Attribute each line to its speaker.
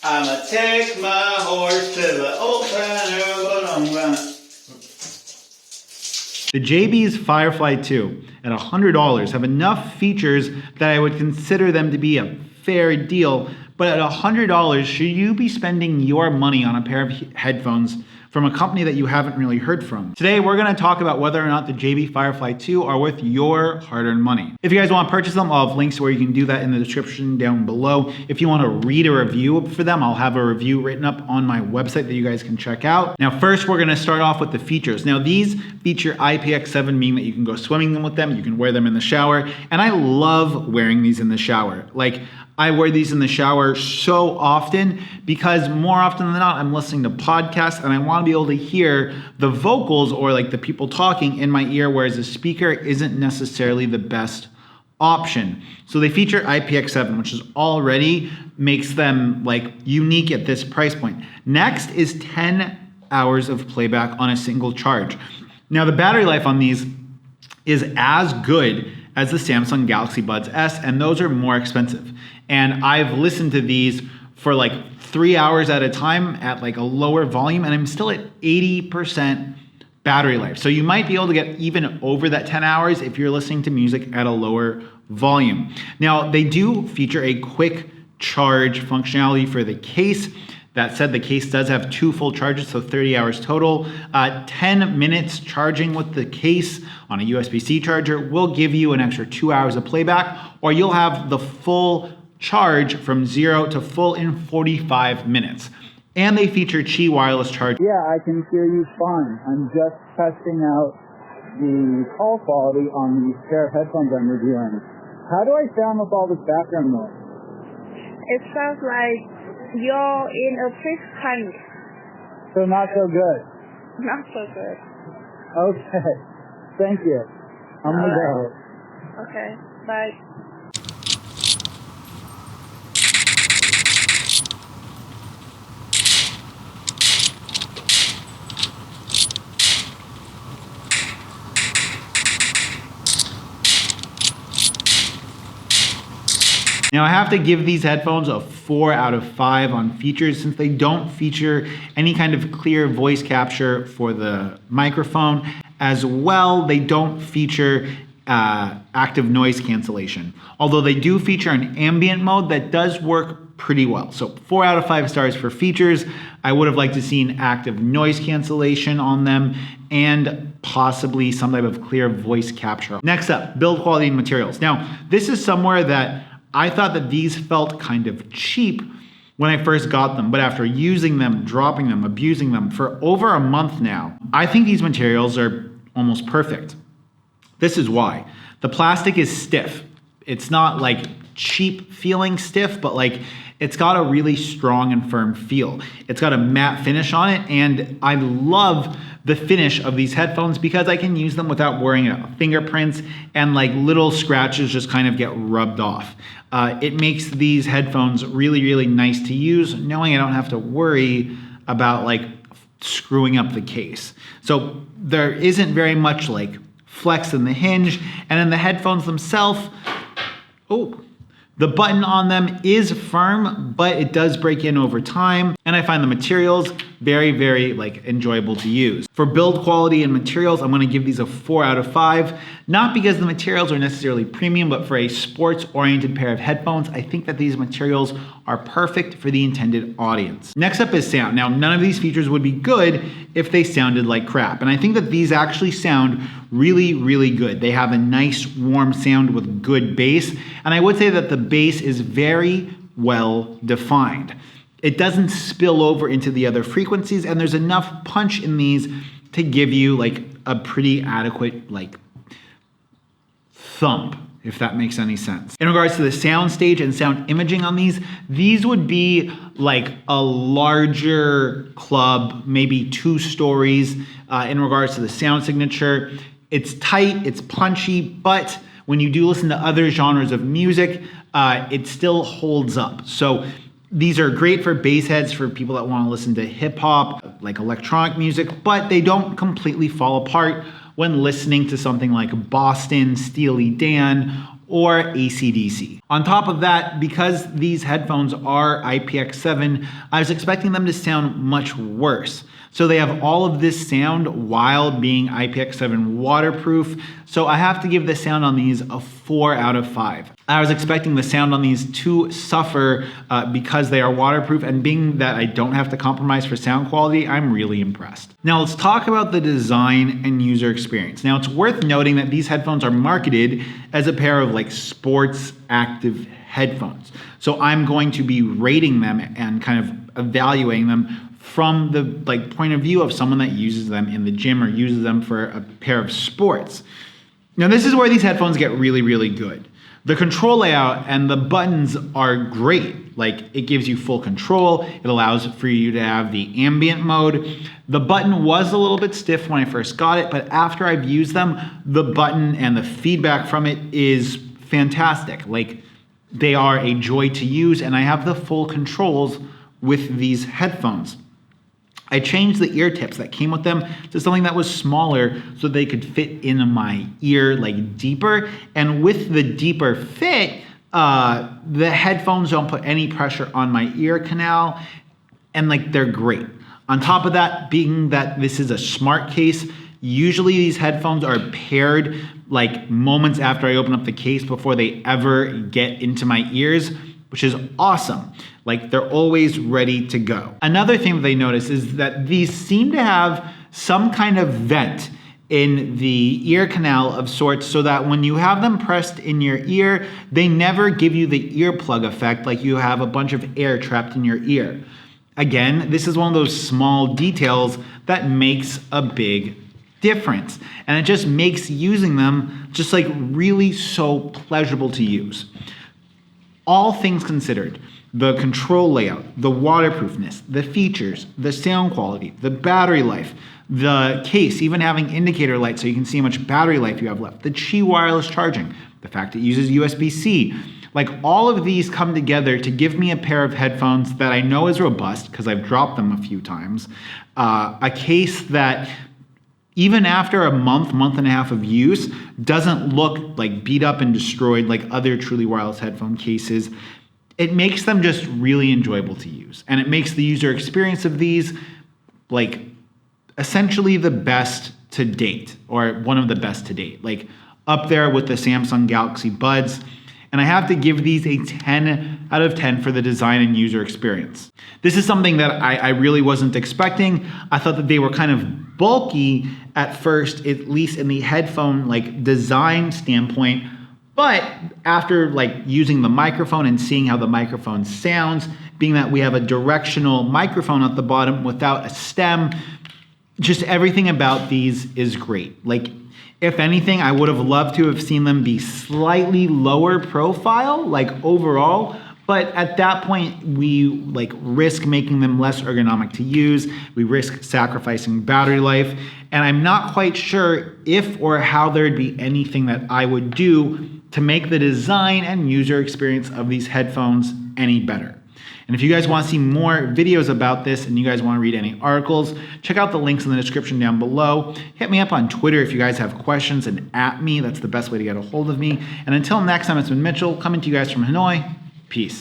Speaker 1: I'ma take my horse to the opener, but I'm gonna... The jabees Firefly 2 at $100 have enough features that I would consider them to be a fair deal, but at $100, should you be spending your money on a pair of headphones from a company that you haven't really heard from? Today, we're gonna talk about whether or not the JB Firefly 2 are worth your hard-earned money. If you guys wanna purchase them, I'll have links where you can do that in the description down below. If you wanna read a review for them, I'll have a review written up on my website that you guys can check out. Now, first, we're gonna start off with the features. Now, these feature IPX7, meaning that you can go swimming with them, you can wear them in the shower, and I love wearing these in the shower. Like, I wear these in the shower so often because more often than not, I'm listening to podcasts and I want to be able to hear the vocals or like the people talking in my ear, whereas a speaker isn't necessarily the best option. So they feature IPX7, which is already makes them like unique at this price point. Next is 10 hours of playback on a single charge. Now the battery life on these is as good as the Samsung Galaxy Buds S, and those are more expensive. And I've listened to these for like 3 hours at a time at like a lower volume, and I'm still at 80% battery life. So you might be able to get even over that 10 hours if you're listening to music at a lower volume. Now, they do feature a quick charge functionality for the case. That said, the case does have 2 full charges, so 30 hours total. 10 minutes charging with the case on a USB-C charger will give you an extra 2 hours of playback, or you'll have the full charge from 0 to full in 45 minutes. And they feature Qi wireless charge.
Speaker 2: Yeah, I can hear you fine. I'm just testing out the call quality on these pair of headphones I'm reviewing. How do I sound with all this background noise?
Speaker 3: It sounds like you're in a fish tank.
Speaker 2: So not so good.
Speaker 3: Not so good.
Speaker 2: Okay. Thank you. I'm gonna go.
Speaker 3: Okay. Bye.
Speaker 1: Now I have to give these headphones a 4 out of 5 on features since they don't feature any kind of clear voice capture for the microphone. As well, they don't feature active noise cancellation. Although they do feature an ambient mode that does work pretty well. So 4 out of 5 stars for features. I would have liked to see an active noise cancellation on them and possibly some type of clear voice capture. Next up, build quality and materials. Now, this is somewhere that I thought that these felt kind of cheap when I first got them, but after using them, dropping them, abusing them for over a month now, I think these materials are almost perfect. This is why. The plastic is stiff. It's not like cheap feeling stiff, but like it's got a really strong and firm feel. It's got a matte finish on it, and I love the finish of these headphones because I can use them without worrying about fingerprints and like little scratches just kind of get rubbed off. It makes these headphones really, really nice to use, knowing I don't have to worry about like screwing up the case. So there isn't very much like flex in the hinge, and in the headphones themselves, the button on them is firm, but it does break in over time. And I find the materials very, very like enjoyable to use. For build quality and materials, I'm gonna give these a 4 out of 5. Not because the materials are necessarily premium, but for a sports-oriented pair of headphones, I think that these materials are perfect for the intended audience. Next up is sound. Now, none of these features would be good if they sounded like crap. And I think that these actually sound really, really good. They have a nice warm sound with good bass. And I would say that the bass is very well defined. It doesn't spill over into the other frequencies, and there's enough punch in these to give you like a pretty adequate like thump, if that makes any sense. In regards to the sound stage and sound imaging on these would be like a larger club, maybe 2 stories in regards to the sound signature. It's tight, it's punchy, but when you do listen to other genres of music, it still holds up. So these are great for bass heads, for people that want to listen to hip hop, like electronic music, but they don't completely fall apart when listening to something like Boston, Steely Dan, or AC/DC. On top of that, because these headphones are IPX7, I was expecting them to sound much worse. So they have all of this sound while being IPX7 waterproof. So I have to give the sound on these a 4 out of 5. I was expecting the sound on these to suffer because they are waterproof, and being that I don't have to compromise for sound quality, I'm really impressed. Now let's talk about the design and user experience. Now it's worth noting that these headphones are marketed as a pair of like sports active headphones. So I'm going to be rating them and kind of evaluating them from the point of view of someone that uses them in the gym or uses them for a pair of sports. Now this is where these headphones get really, really good. The control layout and the buttons are great. Like, it gives you full control. It allows for you to have the ambient mode. The button was a little bit stiff when I first got it, but after I've used them, the button and the feedback from it is fantastic. Like, they are a joy to use, and I have the full controls with these headphones. I changed the ear tips that came with them to something that was smaller so they could fit in my ear like deeper. And with the deeper fit, the headphones don't put any pressure on my ear canal, and like they're great. On top of that, being that this is a smart case, usually these headphones are paired like moments after I open up the case before they ever get into my ears, which is awesome. Like, they're always ready to go. Another thing that they notice is that these seem to have some kind of vent in the ear canal of sorts, so that when you have them pressed in your ear, they never give you the earplug effect, like you have a bunch of air trapped in your ear. Again, this is one of those small details that makes a big difference, and it just makes using them just like really so pleasurable to use. All things considered, the control layout, the waterproofness, the features, the sound quality, the battery life, the case, even having indicator lights so you can see how much battery life you have left, the Qi wireless charging, the fact it uses USB-C, like all of these come together to give me a pair of headphones that I know is robust because I've dropped them a few times, a case that even after a month and a half of use, doesn't look like beat up and destroyed like other truly wireless headphone cases. It makes them just really enjoyable to use. And it makes the user experience of these like essentially the best to date, or one of the best to date, like up there with the Samsung Galaxy Buds. And I have to give these a 10 out of 10 for the design and user experience. This is something that I really wasn't expecting. I thought that they were kind of bulky at first, at least in the headphone like design standpoint. But after like using the microphone and seeing how the microphone sounds, being that we have a directional microphone at the bottom without a stem, just everything about these is great. Like, if anything, I would have loved to have seen them be slightly lower profile, like overall, but at that point, we like risk making them less ergonomic to use. We risk sacrificing battery life, and I'm not quite sure if or how there'd be anything that I would do to make the design and user experience of these headphones any better. And if you guys want to see more videos about this and you guys want to read any articles, check out the links in the description down below. Hit me up on Twitter if you guys have questions, and @ me. That's the best way to get a hold of me. And until next time, it's been Mitchell coming to you guys from Hanoi. Peace.